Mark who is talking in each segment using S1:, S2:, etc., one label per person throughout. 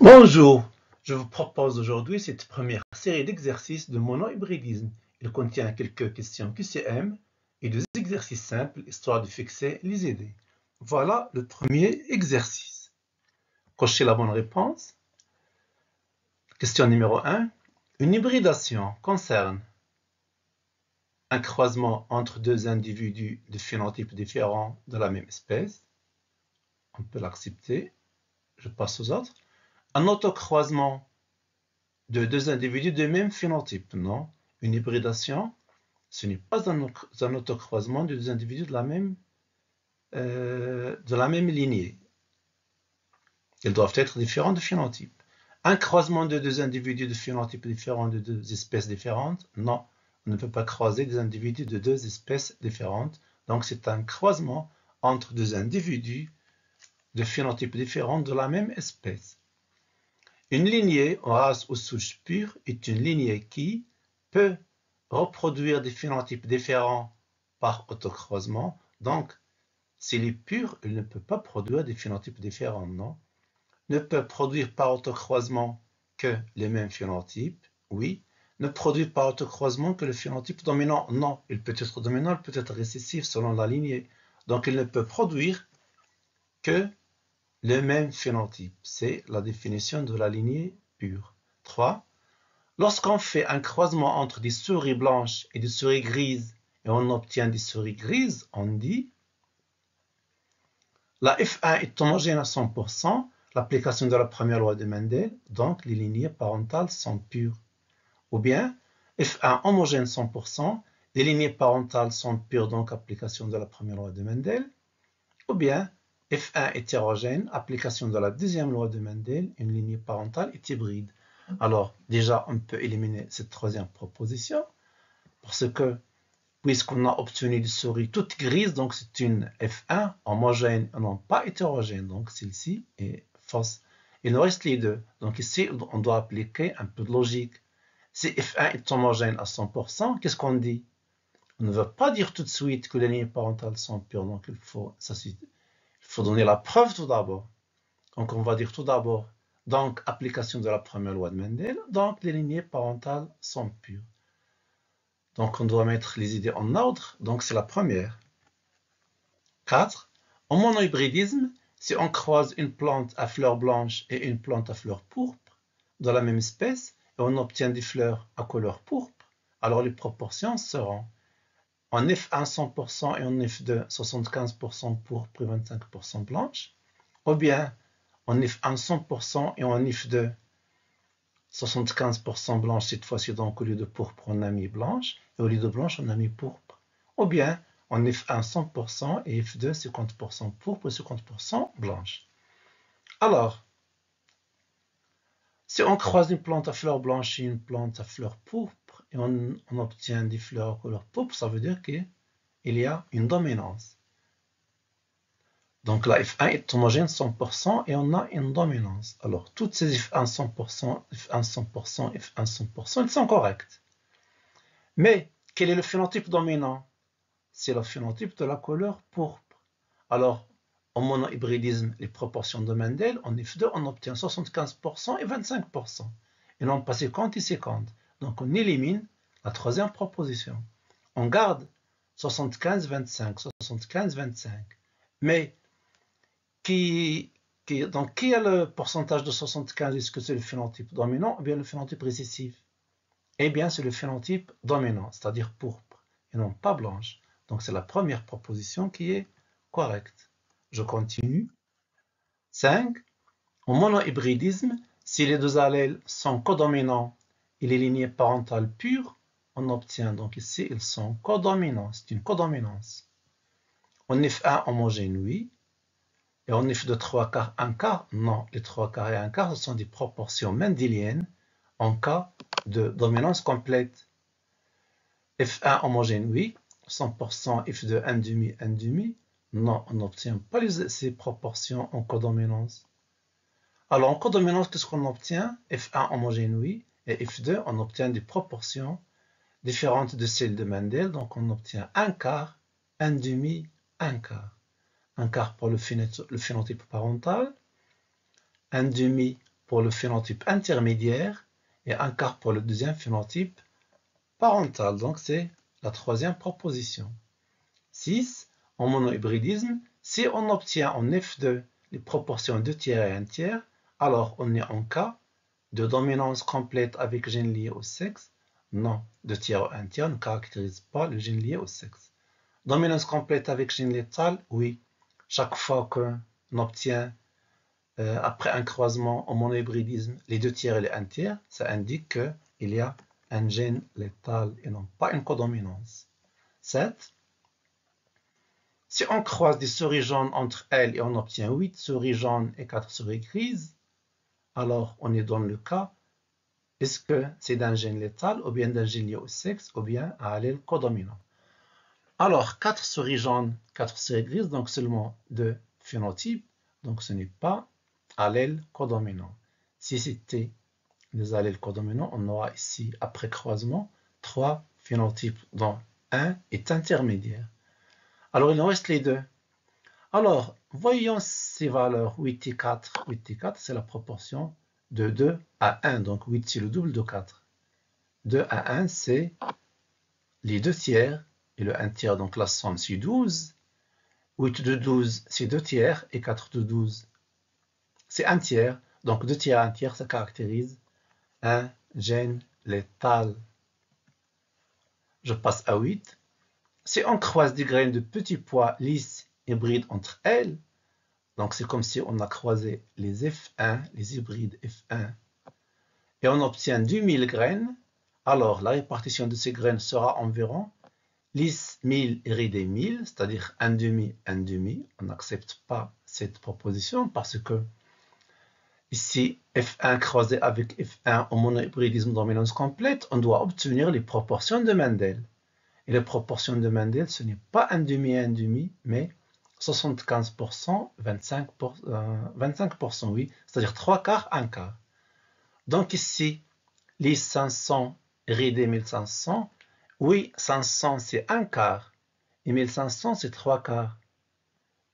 S1: Bonjour, je vous propose aujourd'hui cette première série d'exercices de monohybridisme. Il contient quelques questions QCM et des exercices simples, histoire de fixer les idées. Voilà le premier exercice. Cochez la bonne réponse. Question numéro 1. Une hybridation concerne un croisement entre deux individus de phénotypes différents de la même espèce. On peut l'accepter. Je passe aux autres. Un autocroisement de deux individus de même phénotype, non? Une hybridation, ce n'est pas un autocroisement de deux individus de la même lignée. Ils doivent être différents de phénotype. Un croisement de deux individus de phénotypes différents de deux espèces différentes, non. On ne peut pas croiser des individus de deux espèces différentes. Donc c'est un croisement entre deux individus de phénotypes différents de la même espèce. Une lignée, race ou souche pure, est une lignée qui peut reproduire des phénotypes différents par autocroisement. Donc, s'il est pur, il ne peut pas produire des phénotypes différents, non? Ne peut produire par autocroisement que les mêmes phénotypes, oui. Ne produit par autocroisement que le phénotype dominant, non. Il peut être dominant, il peut être récessif selon la lignée. Donc, il ne peut produire que le même phénotype. C'est la définition de la lignée pure. 3. Lorsqu'on fait un croisement entre des souris blanches et des souris grises et on obtient des souris grises, on dit la F1 est homogène à 100%, l'application de la première loi de Mendel, donc les lignées parentales sont pures. Ou bien F1 homogène 100%, les lignées parentales sont pures, donc application de la première loi de Mendel. Ou bien F1 hétérogène, application de la deuxième loi de Mendel, une lignée parentale est hybride. Alors, déjà, on peut éliminer cette troisième proposition, parce que, puisqu'on a obtenu des souris toutes grises, donc c'est une F1 homogène et non pas hétérogène, donc celle-ci est fausse. Il nous reste les deux. Donc ici, on doit appliquer un peu de logique. Si F1 est homogène à 100%, qu'est-ce qu'on dit? On ne veut pas dire tout de suite que les lignées parentales sont pures, donc il faut donner la preuve tout d'abord. Donc on va dire tout d'abord, donc application de la première loi de Mendel, donc les lignées parentales sont pures. Donc on doit mettre les idées en ordre, donc c'est la première. 4. En monohybridisme, si on croise une plante à fleurs blanches et une plante à fleurs pourpres de la même espèce, et on obtient des fleurs à couleur pourpre, alors les proportions seront en F1 100% et en F2 75% pourpre et 25% blanche, ou bien en F1 100% et en F2 75% blanche cette fois-ci, donc au lieu de pourpre on a mis blanche, et au lieu de blanche on a mis pourpre. Ou bien en F1 100% et F2 50% pourpre et 50% blanche. Alors, si on croise une plante à fleurs blanches et une plante à fleurs pourpres, et on obtient des fleurs à couleur pourpre, ça veut dire qu'il y a une dominance. Donc la F1 est homogène 100% et on a une dominance. Alors toutes ces F1 100%, F1 100%, F1 100%, elles sont correctes. Mais quel est le phénotype dominant? C'est le phénotype de la couleur pourpre. Alors en monohybridisme, les proportions de Mendel, en F2, on obtient 75% et 25%. Et non pas 50 et 50. Donc on élimine la troisième proposition. On garde 75-25, 75-25. Mais qui a le pourcentage de 75? Est-ce que c'est le phénotype dominant ou bien le phénotype récessif? Eh bien, c'est le phénotype dominant, c'est-à-dire pourpre, et non pas blanche. Donc, c'est la première proposition qui est correcte. Je continue. 5. En monohybridisme, si les deux allèles sont codominants et les lignées parentales pures, on obtient donc ici, ils sont codominants. C'est une codominance. En F1 homogène, oui. Et en F2 3 quarts, 1 quart, non. Les 3 quarts et 1 quart, ce sont des proportions mendéliennes en cas de dominance complète. F1 homogène, oui. 100%, F2 1 demi, 1 demi. Non, on n'obtient pas ces proportions en codominance. Alors en codominance, qu'est-ce qu'on obtient? F1 homogène, oui. Et F2, on obtient des proportions différentes de celles de Mendel. Donc on obtient 1 quart, 1 demi, 1 quart. 1 quart pour le phénotype parental, 1 demi pour le phénotype intermédiaire et 1/4 pour le deuxième phénotype parental. Donc c'est la troisième proposition. 6. En monohybridisme, si on obtient en F2 les proportions 2 tiers et 1 tiers, alors on est en cas de dominance complète avec gène lié au sexe. Non, 2 tiers ou 1 tiers ne caractérise pas le gène lié au sexe. Dominance complète avec gène létal, oui. Chaque fois qu'on obtient, après un croisement en monohybridisme, les 2 tiers et les 1 tiers, ça indique qu'il y a un gène létal et non pas une codominance. 7. Si on croise des souris jaunes entre elles et on obtient 8 souris jaunes et 4 souris grises, alors on est dans le cas, est-ce que c'est d'un gène létal ou bien d'un gène lié au sexe ou bien à allèle codominant? Alors, 4 souris jaunes, 4 souris grises, donc seulement 2 phénotypes, donc ce n'est pas allèle codominant. Si c'était des allèles codominants, on aura ici, après croisement, 3 phénotypes dont un est intermédiaire. Alors, il nous reste les deux. Alors, voyons ces valeurs 8 et 4. 8 et 4, c'est la proportion de 2 à 1. Donc, 8, c'est le double de 4. 2 à 1, c'est les 2 tiers et le 1 tiers. Donc, la somme, c'est 12. 8 de 12, c'est 2 tiers. Et 4 de 12, c'est 1 tiers. Donc, 2 tiers, 1 tiers, ça caractérise un gène létal. Je passe à 8. Si on croise des graines de petits pois lisses hybrides entre elles, donc c'est comme si on a croisé les F1, les hybrides F1, et on obtient 2000 graines, alors la répartition de ces graines sera environ lisse 1000 et ridé 1000, c'est-à-dire 1 demi, 1 demi. On n'accepte pas cette proposition parce que ici, F1 croisé avec F1 au monohybridisme dominance complète, on doit obtenir les proportions de Mendel. Et les proportions de Mendel, ce n'est pas 1 demi et 1 demi, mais 75%, 25%, oui, c'est-à-dire 3 quarts, 1 quart. Donc ici, les 500 ridé 1500, oui, 500 c'est 1 quart, et 1500 c'est 3 quarts.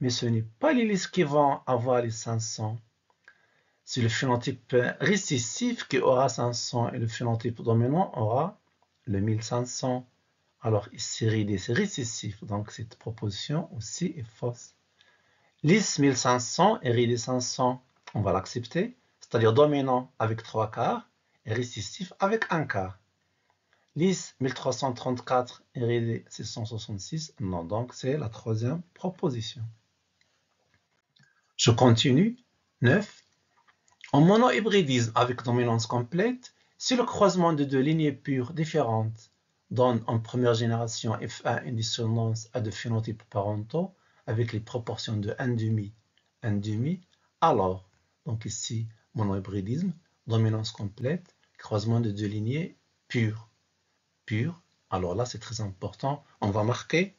S1: Mais ce n'est pas les listes qui vont avoir les 500. C'est le phénotype récessif qui aura 500 et le phénotype dominant aura le 1500. Alors ici, ridé, c'est récessif, donc cette proposition aussi est fausse. Lisse 1500 et ridé 500, on va l'accepter, c'est-à-dire dominant avec 3 quarts et récessif avec 1 quart. Lisse 1334 et ridé 666, non, donc c'est la troisième proposition. Je continue. 9. En monohybridisme avec dominance complète, si le croisement de deux lignées pures différentes donne en première génération F1 une dissonance à deux phénotypes parentaux avec les proportions de 1 demi, 1 demi, alors, donc ici, monohybridisme, dominance complète, croisement de deux lignées pures. Pures, alors là c'est très important, on va marquer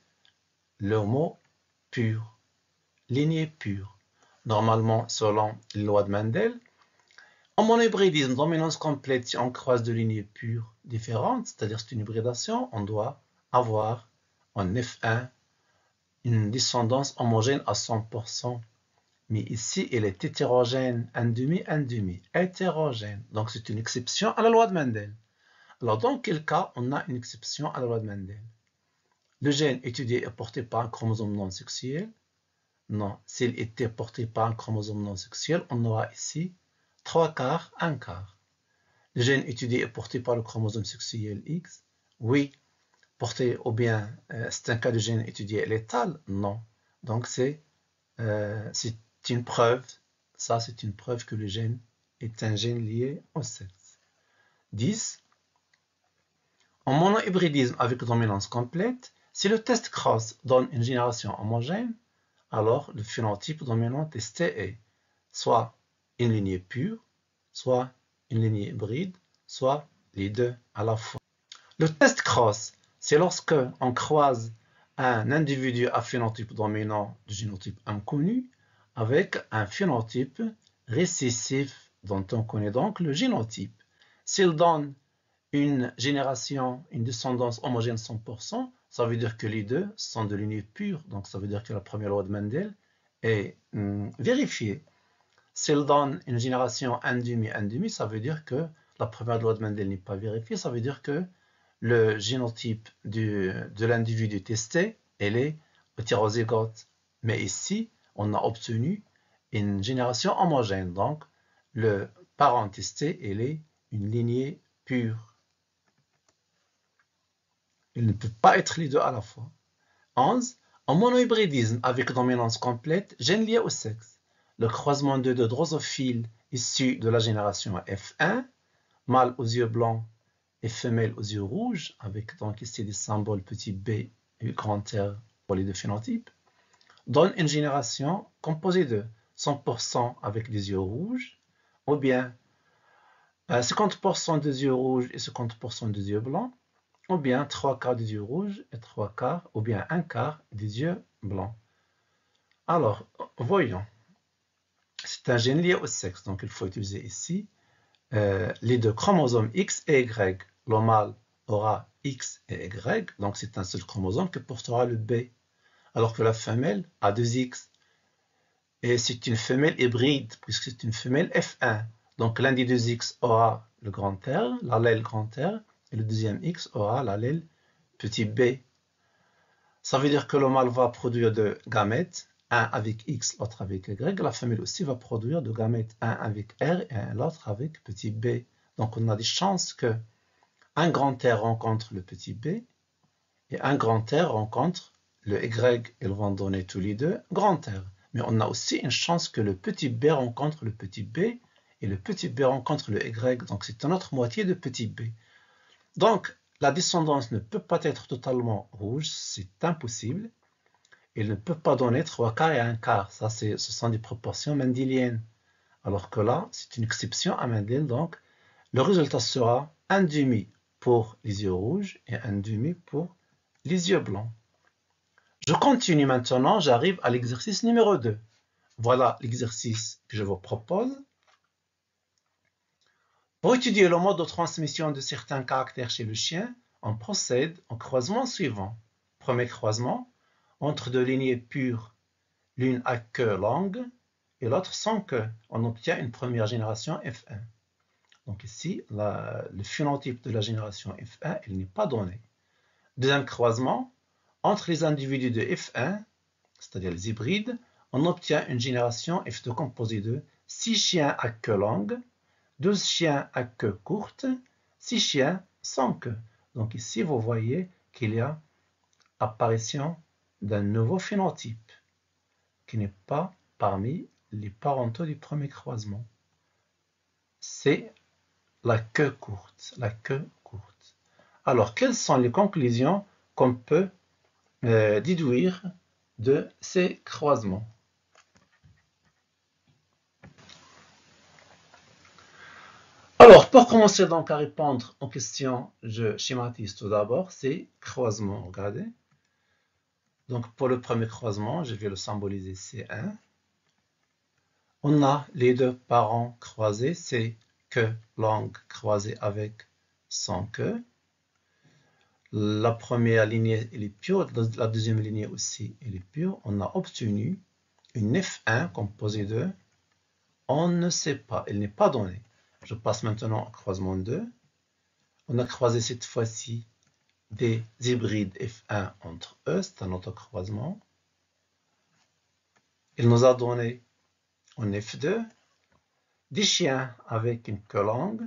S1: le mot pur, lignée pure. Normalement, selon les lois de Mendel, en monohybridisme, dominance complète, si on croise deux lignées pures différentes, c'est-à-dire c'est une hybridation, on doit avoir en F1 une descendance homogène à 100%. Mais ici, elle est hétérogène, 1 demi, 1 demi, hétérogène. Donc c'est une exception à la loi de Mendel. Alors dans quel cas on a une exception à la loi de Mendel? Le gène étudié est porté par un chromosome non sexuel. Non, s'il était porté par un chromosome non sexuel, on aura ici 3 quarts, 1 quart. Le gène étudié est porté par le chromosome sexuel X. Oui, porté ou bien c'est un cas de gène étudié létal. Non. Donc c'est une preuve, ça c'est une preuve que le gène est un gène lié au sexe. 10. En monohybridisme avec dominance complète, si le test cross donne une génération homogène, alors le phénotype dominant testé est soit une lignée pure, soit une lignée hybride, soit les deux à la fois. Le test cross, c'est lorsque on croise un individu à phénotype dominant du génotype inconnu avec un phénotype récessif dont on connaît donc le génotype. S'il donne une génération, une descendance homogène 100%, ça veut dire que les deux sont de lignées pures, donc ça veut dire que la première loi de Mendel est vérifiée. S'il donne une génération 1,5, ça veut dire que la première loi de Mendel n'est pas vérifiée, ça veut dire que le génotype de l'individu testé, elle est hétérozygote. Mais ici, on a obtenu une génération homogène. Donc, le parent testé, elle est une lignée pure. Il ne peut pas être les deux à la fois. 11. En monohybridisme avec dominance complète, gène lié au sexe. Le croisement de deux drosophiles issus de la génération F1, mâle aux yeux blancs et femelle aux yeux rouges, avec donc ici des symboles petit b et grand R pour les deux phénotypes, donne une génération composée de 100% avec des yeux rouges, ou bien 50% des yeux rouges et 50% des yeux blancs, ou bien 3 quarts des yeux rouges et 3 quarts, ou bien 1 quart des yeux blancs. Alors, voyons. C'est un gène lié au sexe, donc il faut utiliser ici les deux chromosomes X et Y. Le mâle aura X et Y, donc c'est un seul chromosome qui portera le B, alors que la femelle a deux X. Et c'est une femelle hybride, puisque c'est une femelle F1. Donc l'un des deux X aura le grand R, l'allèle grand R, et le deuxième X aura l'allèle petit b. Ça veut dire que le mâle va produire deux gamètes, un avec X, l'autre avec Y. La femelle aussi va produire deux gamètes, un avec R et l'autre avec petit b. Donc on a des chances que un grand R rencontre le petit b et un grand R rencontre le Y. Ils vont donner tous les deux grand R. Mais on a aussi une chance que le petit b rencontre le petit b et le petit b rencontre le Y. Donc c'est une autre moitié de petit b. Donc la descendance ne peut pas être totalement rouge, c'est impossible. Il ne peut pas donner 3 quarts et 1 quart. Ça, ce sont des proportions mendéliennes. Alors que là, c'est une exception à Mendel. Donc, le résultat sera 1,5 pour les yeux rouges et 1,5 pour les yeux blancs. Je continue maintenant, j'arrive à l'exercice numéro 2. Voilà l'exercice que je vous propose. Pour étudier le mode de transmission de certains caractères chez le chien, on procède au croisement suivant. Premier croisement, entre deux lignées pures, l'une à queue longue et l'autre sans queue. On obtient une première génération F1. Donc ici, le phénotype de la génération F1, il n'est pas donné. Deuxième croisement, entre les individus de F1, c'est-à-dire les hybrides, on obtient une génération F2 composée de 6 chiens à queue longue, 12 chiens à queue courte, 6 chiens sans queue. Donc ici, vous voyez qu'il y a apparition d'un nouveau phénotype qui n'est pas parmi les parentaux du premier croisement. C'est la queue courte. La queue courte. Alors, quelles sont les conclusions qu'on peut déduire de ces croisements? Alors, pour commencer donc à répondre aux questions, je schématise tout d'abord ces croisements. Regardez. Donc, pour le premier croisement, je vais le symboliser C1. On a les deux parents croisés, c'est queue longue croisée avec sans queue. La première lignée elle est pure, la deuxième lignée aussi elle est pure. On a obtenu une F1 composée de on ne sait pas, elle n'est pas donnée. Je passe maintenant au croisement 2. On a croisé cette fois-ci des hybrides F1 entre eux, c'est un autre croisement. Il nous a donné en F2 des chiens avec une queue longue,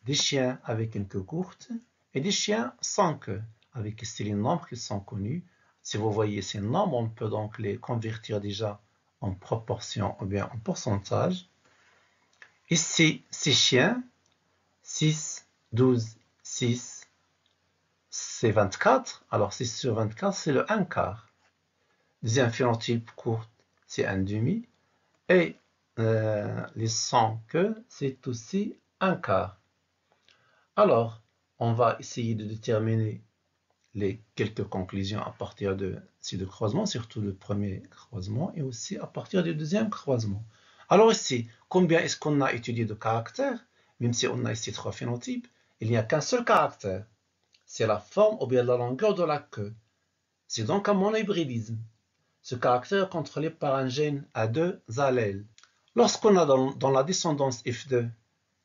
S1: des chiens avec une queue courte et des chiens sans queue, avec ici les nombres qui sont connus. Si vous voyez ces nombres, on peut donc les convertir déjà en proportion ou bien en pourcentage. Ici, 6 chiens, 6, 12, 6, c'est 24. Alors 6 sur 24, c'est le 1 quart. Deuxième phénotype court, c'est 1,5. Et les sans queue, c'est aussi 1 quart. Alors, on va essayer de déterminer les quelques conclusions à partir de ces deux croisements, surtout le premier croisement et aussi à partir du deuxième croisement. Alors ici, combien est-ce qu'on a étudié de caractères? Même si on a ici 3 phénotypes, il n'y a qu'un seul caractère. C'est la forme ou bien la longueur de la queue. C'est donc un monohybridisme. Ce caractère est contrôlé par un gène à 2 allèles. Lorsqu'on a dans la descendance F2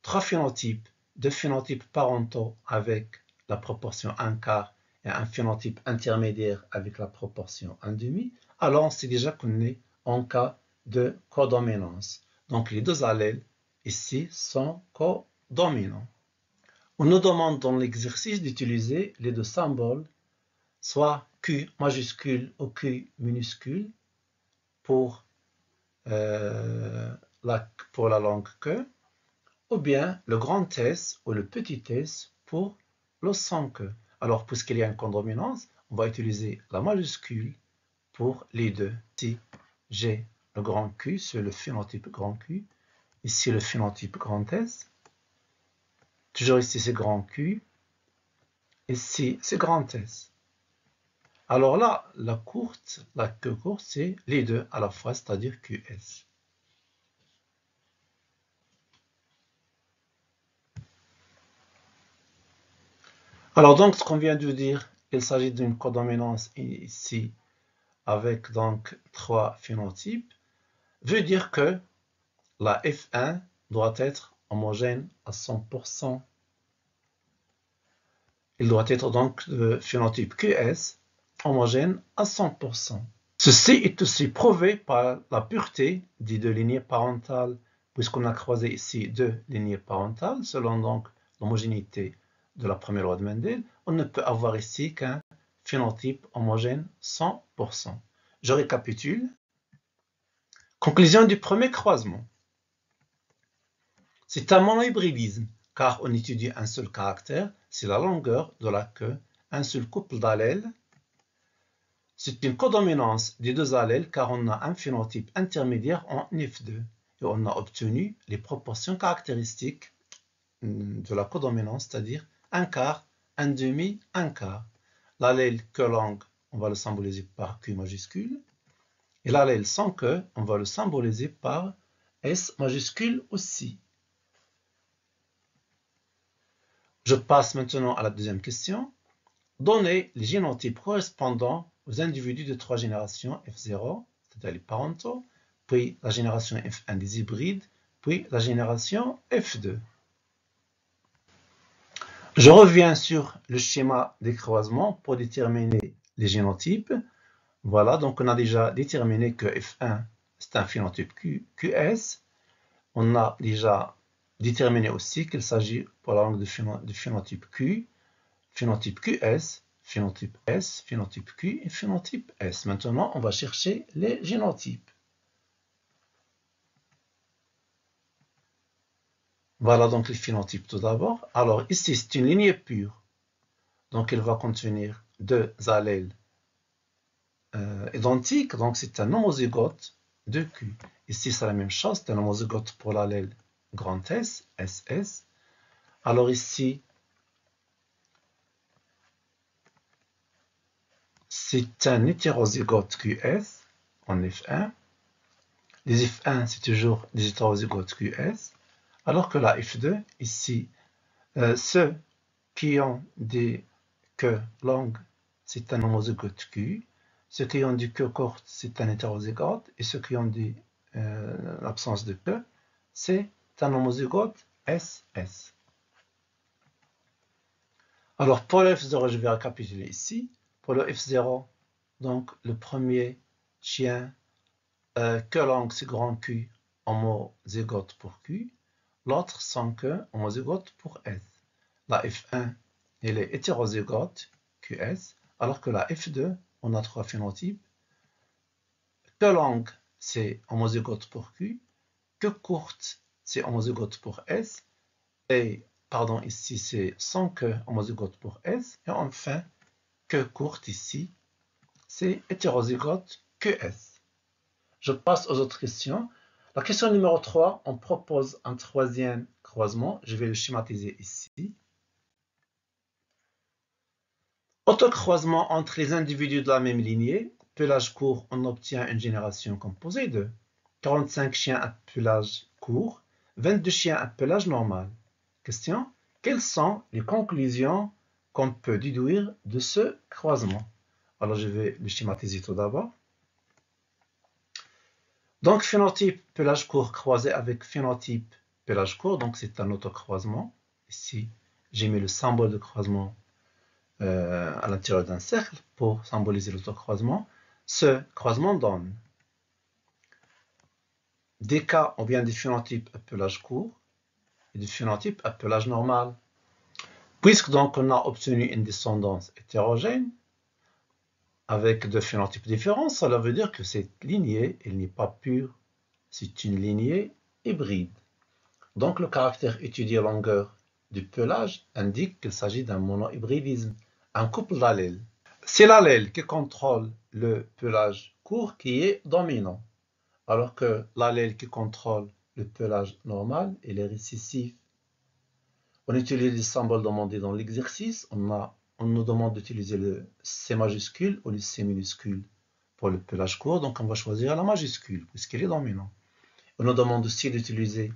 S1: trois phénotypes, deux phénotypes parentaux avec la proportion 1 quart et un phénotype intermédiaire avec la proportion 1 demi, alors on sait déjà qu'on est en cas de codominance. Donc les deux allèles ici sont codominants. On nous demande dans l'exercice d'utiliser les deux symboles, soit Q majuscule ou Q minuscule pour la langue que, ou bien le grand S ou le petit s pour le sans que. Alors, puisqu'il y a une codominance, on va utiliser la majuscule pour les deux. Ici, j'ai le grand Q, c'est le phénotype grand Q. Ici, le phénotype grand S. Toujours ici, c'est grand Q. Ici, c'est grand S. Alors là, la queue courte, c'est les deux à la fois, c'est-à-dire QS. Alors donc, ce qu'on vient de dire, il s'agit d'une codominance ici avec donc trois phénotypes, veut dire que la F1 doit être homogène à 100%. Il doit être donc le phénotype QS homogène à 100%. Ceci est aussi prouvé par la pureté des deux lignées parentales, puisqu'on a croisé ici deux lignées parentales, selon donc l'homogénéité de la première loi de Mendel, on ne peut avoir ici qu'un phénotype homogène 100%. Je récapitule. Conclusion du premier croisement. C'est un monohybridisme, car on étudie un seul caractère, c'est la longueur de la queue, un seul couple d'allèles. C'est une codominance des deux allèles, car on a un phénotype intermédiaire en F2, et on a obtenu les proportions caractéristiques de la codominance, c'est-à-dire un quart, un demi, un quart. L'allèle queue longue, on va le symboliser par Q majuscule. Et l'allèle sans queue, on va le symboliser par S majuscule aussi. Je passe maintenant à la deuxième question. Donnez les génotypes correspondant aux individus de trois générations F0, c'est-à-dire les parentaux, puis la génération F1 des hybrides, puis la génération F2. Je reviens sur le schéma des croisements pour déterminer les génotypes. Voilà, donc on a déjà déterminé que F1, c'est un phénotype QS. On a déjà déterminé aussi qu'il s'agit pour la langue de phénotype Q, phénotype QS, phénotype S, phénotype Q et phénotype S. Maintenant, on va chercher les génotypes. Voilà donc les phénotypes tout d'abord. Alors ici, c'est une lignée pure. Donc, elle va contenir deux allèles identiques. Donc, c'est un homozygote de Q. Ici, c'est la même chose. C'est un homozygote pour l'allèle grand S, SS. Alors ici, c'est un hétérozygote QS en F1. Les F1, c'est toujours des hétérozygotes QS. Alors que la F2, ici, ceux qui ont des queues longues, c'est un homozygote Q. Ceux qui ont des queues courtes, c'est un hétérozygote. Et ceux qui ont l'absence de queue, c'est un homozygote SS. Alors pour le F0, je vais récapituler ici. Pour le F0, donc le premier chien, queue longue, c'est grand Q, homozygote pour Q. L'autre sans queue, homozygote pour S. La F1, elle est hétérozygote, QS, alors que la F2, on a trois phénotypes. Queue longue, c'est homozygote pour Q. Queue courte, c'est homozygote pour S. Et, pardon, ici, c'est sans queue, homozygote pour S. Et enfin, queue courte ici, c'est hétérozygote QS. Je passe aux autres questions. La question numéro 3, on propose un troisième croisement. Je vais le schématiser ici. Autocroisement entre les individus de la même lignée. Pelage court, on obtient une génération composée de 45 chiens à pelage court, 22 chiens à pelage normal. Question, quelles sont les conclusions qu'on peut déduire de ce croisement? Alors je vais le schématiser tout d'abord. Donc, phénotype pelage court croisé avec phénotype pelage court, donc c'est un autocroisement. Ici, j'ai mis le symbole de croisement à l'intérieur d'un cercle pour symboliser l'autocroisement. Ce croisement donne des cas ou bien des phénotypes à pelage court et des phénotypes à pelage normal. Puisque donc on a obtenu une descendance hétérogène avec deux phénotypes différents, cela veut dire que cette lignée, elle n'est pas pure, c'est une lignée hybride. Donc le caractère étudié longueur du pelage indique qu'il s'agit d'un monohybridisme, un couple d'allèles. C'est l'allèle qui contrôle le pelage court qui est dominant, alors que l'allèle qui contrôle le pelage normal, il est récessif. On utilise les symboles demandés dans l'exercice. On nous demande d'utiliser le C majuscule ou le C minuscule pour le pelage court. Donc, on va choisir la majuscule puisqu'il est dominant. On nous demande aussi d'utiliser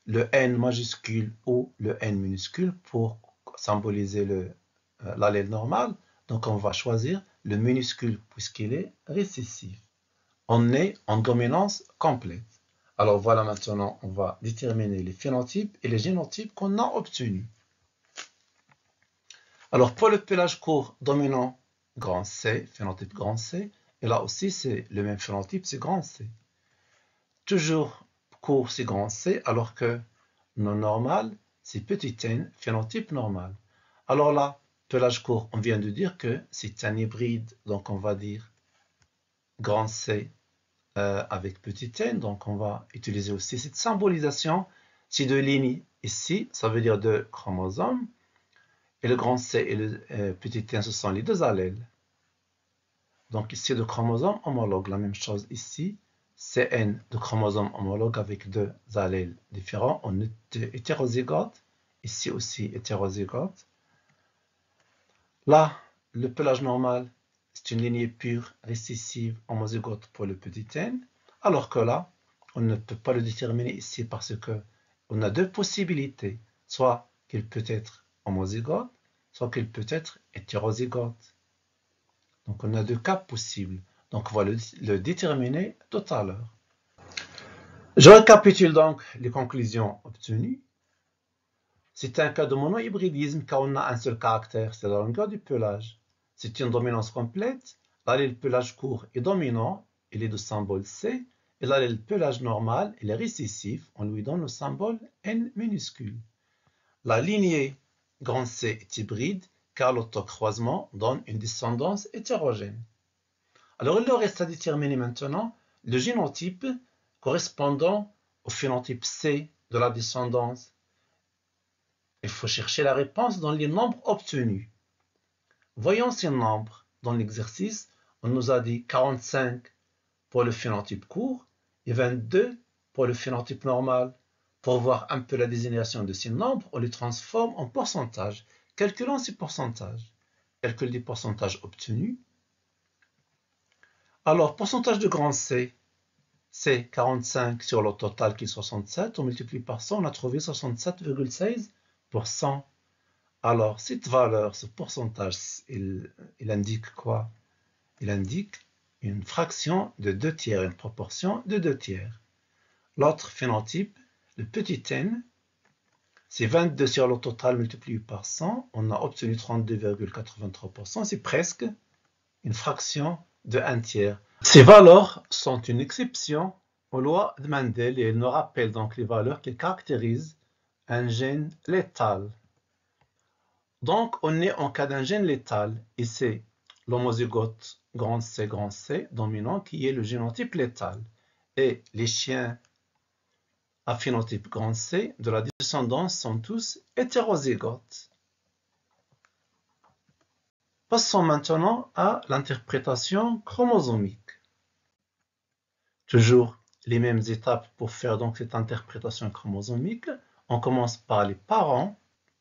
S1: le N majuscule ou le N minuscule pour symboliser l'allèle normal. Donc, on va choisir le minuscule puisqu'il est récessif. On est en dominance complète. Alors voilà, maintenant, on va déterminer les phénotypes et les génotypes qu'on a obtenus. Alors pour le pelage court dominant grand C, phénotype grand C, et là aussi c'est le même phénotype, c'est grand C. Toujours court, c'est grand C, alors que non normal, c'est petit n, phénotype normal. Alors là, pelage court, on vient de dire que c'est un hybride, donc on va dire grand C avec petit n, donc on va utiliser aussi cette symbolisation. Ces deux lignes ici, ça veut dire deux chromosomes, et le grand C et le petit n, ce sont les deux allèles. Donc ici, deux chromosomes homologues, la même chose ici, CN de chromosomes homologues avec deux allèles différents, on est hétérozygote, ici aussi hétérozygote. Là, le pelage normal, c'est une lignée pure, récessive, homozygote pour le petit n, alors que là, on ne peut pas le déterminer ici parce que on a deux possibilités, soit qu'il peut être homozygote, soit qu'il peut être hétérozygote. Donc on a deux cas possibles. Donc on va le déterminer tout à l'heure. Je récapitule donc les conclusions obtenues. C'est un cas de monohybridisme car on a un seul caractère, c'est la longueur du pelage. C'est une dominance complète. L'allèle pelage court est dominant, il est de symbole C, et l'allèle pelage normal, il est récessif, on lui donne le symbole N minuscule. La lignée grand C est hybride car l'autocroisement donne une descendance hétérogène. Alors il leur reste à déterminer maintenant le génotype correspondant au phénotype C de la descendance. Il faut chercher la réponse dans les nombres obtenus. Voyons ces nombres. Dans l'exercice, on nous a dit 45 pour le phénotype court et 22 pour le phénotype normal. Pour voir un peu la désignation de ces nombres, on les transforme en pourcentage. Calculons ces pourcentages. Calcul des pourcentages obtenus. Alors, pourcentage de grand C, c'est 45 sur le total qui est 67. On multiplie par 100, on a trouvé 67,16%. Alors, cette valeur, ce pourcentage, il indique quoi? Il indique une fraction de 2 tiers, une proportion de 2 tiers. L'autre phénotype, le petit n, c'est 22 sur le total multiplié par 100. On a obtenu 32,83%. C'est presque une fraction de 1 tiers. Ces valeurs sont une exception aux lois de Mendel et elles nous rappellent donc les valeurs qui caractérisent un gène létal. Donc, on est en cas d'un gène létal et c'est l'homozygote grand C dominant qui est le génotype létal. Et les chiens à phénotype grand C de la descendance sont tous hétérozygotes. Passons maintenant à l'interprétation chromosomique. Toujours les mêmes étapes pour faire donc cette interprétation chromosomique. On commence par les parents.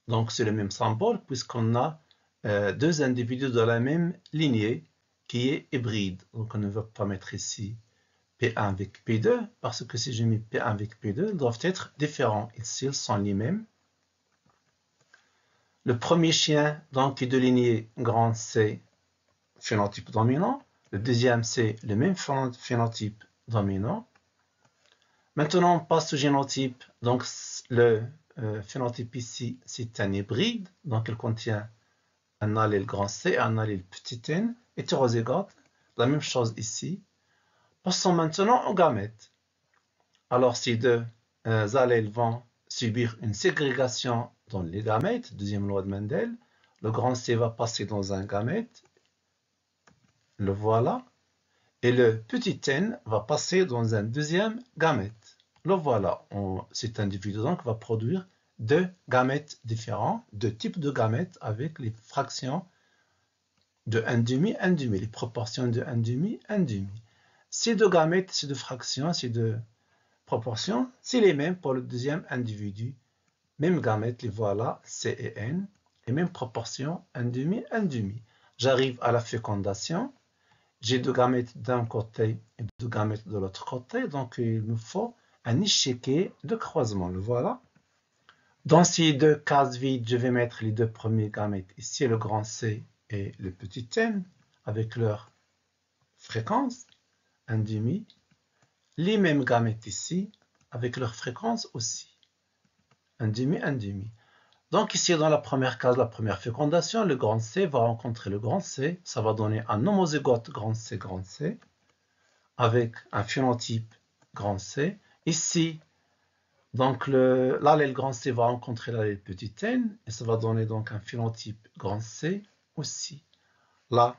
S1: Donc c'est le même symbole puisqu'on a deux individus de la même lignée qui est hybride. Donc on ne va pas mettre ici P1 avec P2 parce que si je mets P1 avec P2, ils doivent être différents. Ici, ils sont les mêmes. Le premier chien donc est de lignée grand C, phénotype dominant. Le deuxième, c'est le même phénotype dominant. Maintenant, on passe au génotype. Donc, le phénotype ici, c'est un hybride. Donc, il contient un allèle grand C, un allèle petit n, hétérozygote. La même chose ici. Passons maintenant aux gamètes. Alors, ces deux allèles vont subir une ségrégation dans les gamètes, deuxième loi de Mendel. Le grand C va passer dans un gamète. Le voilà. Et le petit n va passer dans un deuxième gamète. Le voilà. Cet individu donc va produire deux gamètes différents, deux types de gamètes avec les fractions de 1,5, 1,5, les proportions de 1,5, 1,5. Ces deux gamètes, ces deux fractions, ces deux proportions, c'est les mêmes pour le deuxième individu. Même gamètes, les voilà, C et N, et même proportion, 1,5, 1,5. J'arrive à la fécondation. J'ai deux gamètes d'un côté et deux gamètes de l'autre côté, donc il me faut un échiquier de croisement. Le voilà. Dans ces deux cases vides, je vais mettre les deux premiers gamètes ici, le grand C et le petit n, avec leur fréquence, 1,5. Les mêmes gamètes ici, avec leur fréquence aussi, 1,5, 1,5. Donc ici, dans la première case, la première fécondation, le grand C va rencontrer le grand C. Ça va donner un homozygote grand C, avec un phénotype grand C. Ici, donc l'allèle grand C va rencontrer l'allèle petit n, et ça va donner donc un phénotype grand C aussi. Là,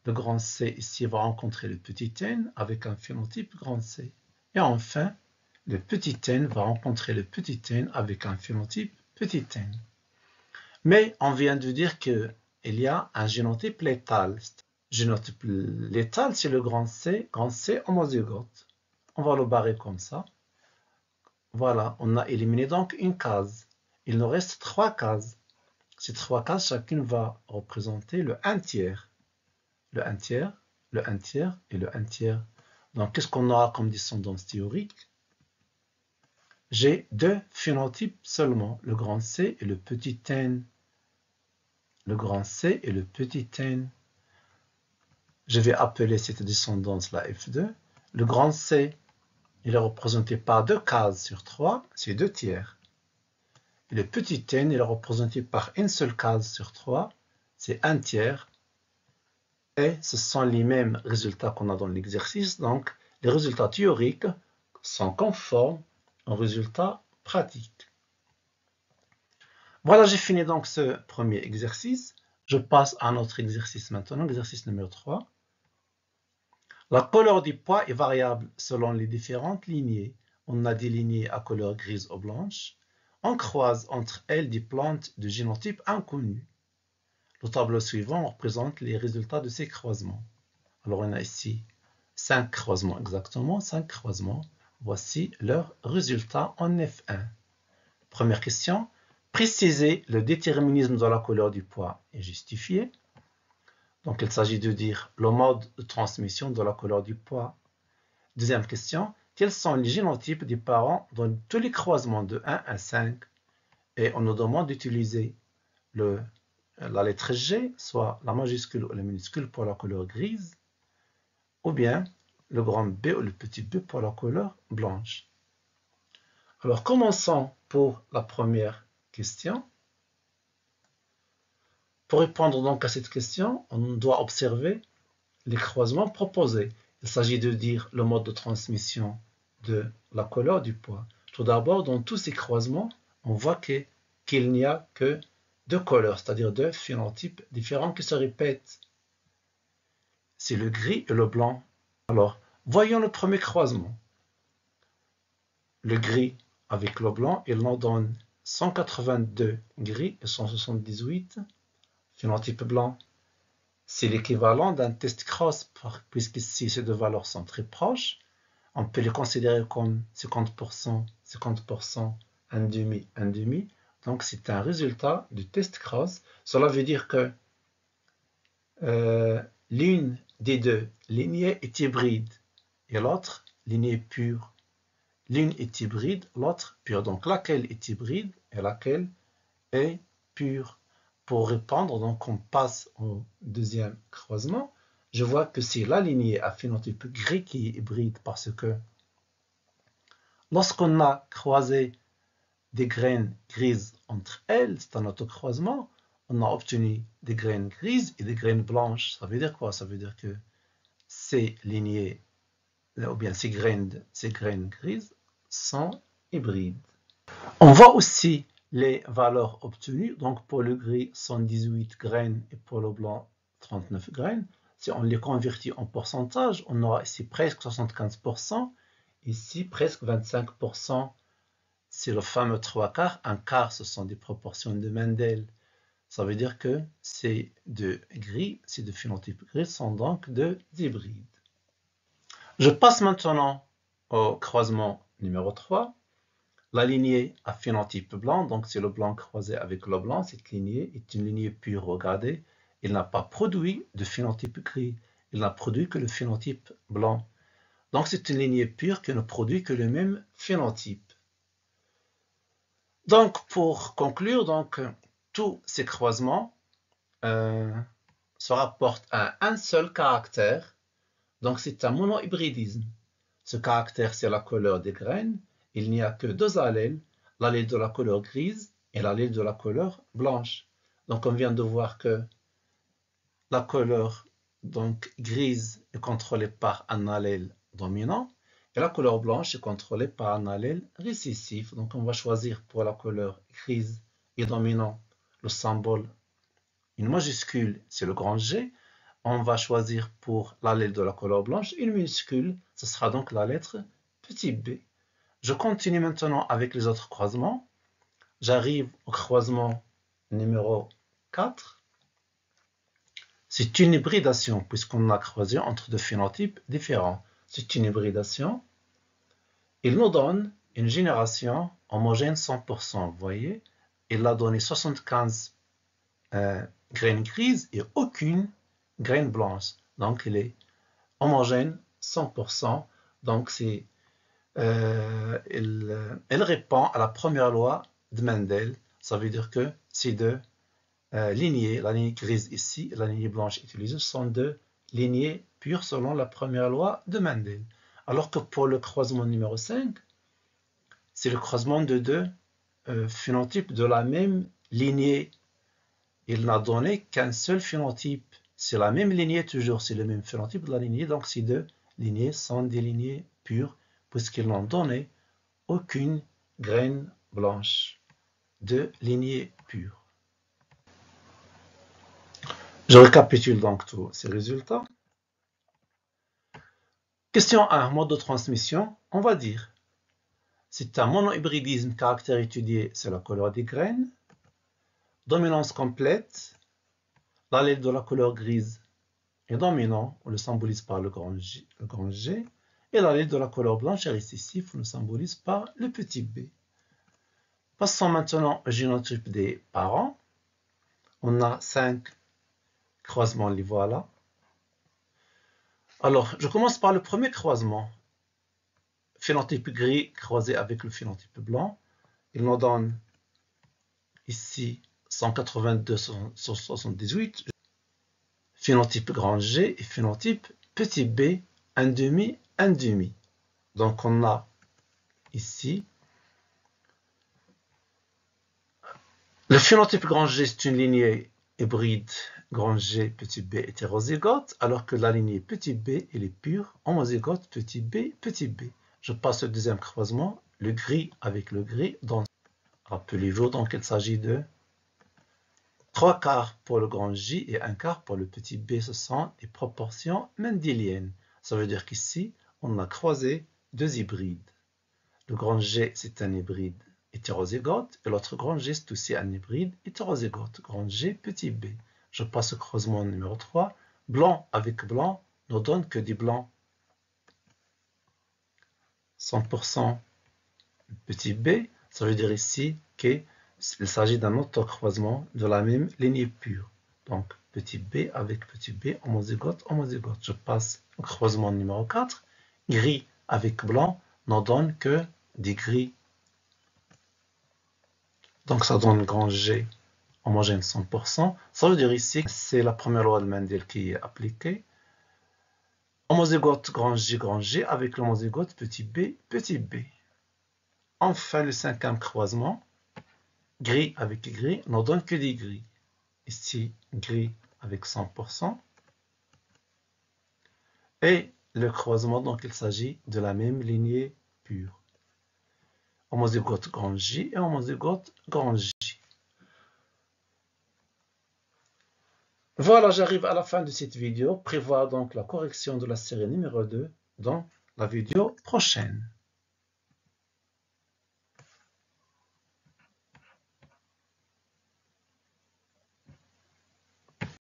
S1: le grand C ici va rencontrer le petit n avec un phénotype grand C. Et enfin, le petit n va rencontrer le petit n avec un phénotype petit n. Mais on vient de dire qu'il y a un génotype létal. Génotype létal, c'est le grand C homozygote. On va le barrer comme ça. Voilà, on a éliminé donc une case. Il nous reste trois cases. Ces trois cases, chacune va représenter le 1 tiers. Le 1 tiers, le 1 tiers et le 1 tiers. Donc, qu'est-ce qu'on aura comme descendance théorique? J'ai deux phénotypes seulement, le grand C et le petit n. Le grand C et le petit n. Je vais appeler cette descendance-là F2. Le grand C, il est représenté par deux cases sur 3, c'est 2 tiers. Et le petit n, il est représenté par une seule case sur 3, c'est 1 tiers. Et ce sont les mêmes résultats qu'on a dans l'exercice, donc les résultats théoriques sont conformes aux résultats pratiques. Voilà, j'ai fini donc ce premier exercice. Je passe à notre exercice maintenant, exercice numéro 3. La couleur du poids est variable selon les différentes lignées. On a des lignées à couleur grise ou blanche. On croise entre elles des plantes de génotype inconnu. Le tableau suivant représente les résultats de ces croisements. Alors on a ici 5 croisements exactement, 5 croisements. Voici leurs résultats en F1. Première question, préciser le déterminisme de la couleur du poids est justifié. Donc il s'agit de dire le mode de transmission de la couleur du poids. Deuxième question, quels sont les génotypes des parents dans tous les croisements de 1 à 5? Et on nous demande d'utiliser la lettre G, soit la majuscule ou la minuscule pour la couleur grise, ou bien le grand B ou le petit b pour la couleur blanche. Alors commençons pour la première question. Pour répondre donc à cette question, on doit observer les croisements proposés. Il s'agit de dire le mode de transmission de la couleur du poids. Tout d'abord, dans tous ces croisements, on voit qu'il n'y a que deux couleurs, c'est-à-dire deux phénotypes différents qui se répètent. C'est le gris et le blanc. Alors, voyons le premier croisement. Le gris avec le blanc, il nous donne 182 gris et 178 phénotype blanc. C'est l'équivalent d'un test cross, puisqu'ici ces deux valeurs sont très proches. On peut les considérer comme 50%, 50%, 1,5, 1,5. Donc c'est un résultat du test cross. Cela veut dire que l'une des deux lignées est hybride et l'autre lignée est pure. L'une est hybride, l'autre pure. Donc laquelle est hybride et laquelle est pure. Pour répondre, donc on passe au deuxième croisement. Je vois que c'est la lignée à phénotype gris qui est hybride parce que Lorsqu'on a croisé des graines grises entre elles, c'est un autocroisement, on a obtenu des graines grises et des graines blanches. Ça veut dire quoi? Ça veut dire que ces lignées, ou bien ces graines grises, sont hybrides. On voit aussi les valeurs obtenues. Donc pour le gris, 118 graines et pour le blanc, 39 graines. Si on les convertit en pourcentage, on aura ici presque 75%, ici presque 25%. C'est le fameux 3 quarts. Un quart, ce sont des proportions de Mendel. Ça veut dire que ces deux gris, ces deux phénotypes gris sont donc deux hybrides. Je passe maintenant au croisement numéro 3. La lignée à phénotype blanc, donc c'est le blanc croisé avec le blanc, cette lignée est une lignée pure. Regardez, il n'a pas produit de phénotype gris, il n'a produit que le phénotype blanc. Donc c'est une lignée pure qui ne produit que le même phénotype. Donc pour conclure, tous ces croisements se rapportent à un seul caractère, donc c'est un monohybridisme. Ce caractère, c'est la couleur des graines. Il n'y a que deux allèles, l'allèle de la couleur grise et l'allèle de la couleur blanche. Donc on vient de voir que la couleur grise est contrôlée par un allèle dominant et la couleur blanche est contrôlée par un allèle récessif. Donc on va choisir pour la couleur grise et dominant le symbole, une majuscule, c'est le grand G. On va choisir pour l'allèle de la couleur blanche une minuscule, ce sera donc la lettre petit b. Je continue maintenant avec les autres croisements. J'arrive au croisement numéro 4. C'est une hybridation puisqu'on a croisé entre deux phénotypes différents. C'est une hybridation. Il nous donne une génération homogène 100%. Vous voyez, il a donné 75 graines grises et aucune graine blanche. Donc il est homogène 100%. Donc elle répond à la première loi de Mendel. Ça veut dire que ces deux lignées, la lignée grise ici et la lignée blanche utilisée, sont deux lignées pures selon la première loi de Mendel. Alors que pour le croisement numéro 5, c'est le croisement de deux phénotypes de la même lignée. Il n'a donné qu'un seul phénotype. C'est la même lignée toujours, c'est le même phénotype de la lignée. Donc ces deux lignées sont des lignées pures puisqu'ils n'ont donné aucune graine blanche. Deux lignées pures. Je récapitule donc tous ces résultats. Question 1, mode de transmission. On va dire, c'est un monohybridisme, caractère étudié, c'est la couleur des graines. Dominance complète, l'allèle de la couleur grise est dominant, on le symbolise par le grand G, et l'allèle de la couleur blanche est récessif, on le symbolise par le petit b. Passons maintenant au génotype des parents. On a 5 croisements, les voilà. Alors, je commence par le premier croisement. Phénotype gris croisé avec le phénotype blanc. Il nous donne ici 182 sur 78. Phénotype grand G et phénotype petit b, 1,5, 1,5. Donc on a ici le phénotype grand G, c'est une lignée hybride grand G, petit b hétérozygote, alors que la lignée petit b, elle est pure homozygote, petit b, petit b. Je passe au deuxième croisement, le gris avec le gris. Donc, rappelez-vous, donc il s'agit de 3 quarts pour le grand J et 1 quart pour le petit b. Ce sont des proportions mendéliennes. Ça veut dire qu'ici, on a croisé deux hybrides. Le grand G, c'est un hybride hétérozygote, et l'autre grand G, c'est aussi un hybride hétérozygote. Grand G, petit b. Je passe au croisement numéro 3. Blanc avec blanc ne donne que des blancs. 100% petit b, ça veut dire ici qu'il s'agit d'un autocroisement de la même lignée pure. Donc, petit b avec petit b, homozygote, homozygote. Je passe au croisement numéro 4. Gris avec blanc ne donne que des gris. Donc, ça donne grand G homogène 100%. Ça veut dire ici que c'est la première loi de Mendel qui est appliquée. Homozygote grand G avec l'homozygote petit b, petit b. Enfin, le cinquième croisement, gris avec gris, n'en donne que des gris. Ici, gris avec 100%. Et le croisement, donc il s'agit de la même lignée pure. Homozygote grand J et homozygote grand J. Voilà, j'arrive à la fin de cette vidéo. Prévois donc la correction de la série numéro 2 dans la vidéo prochaine.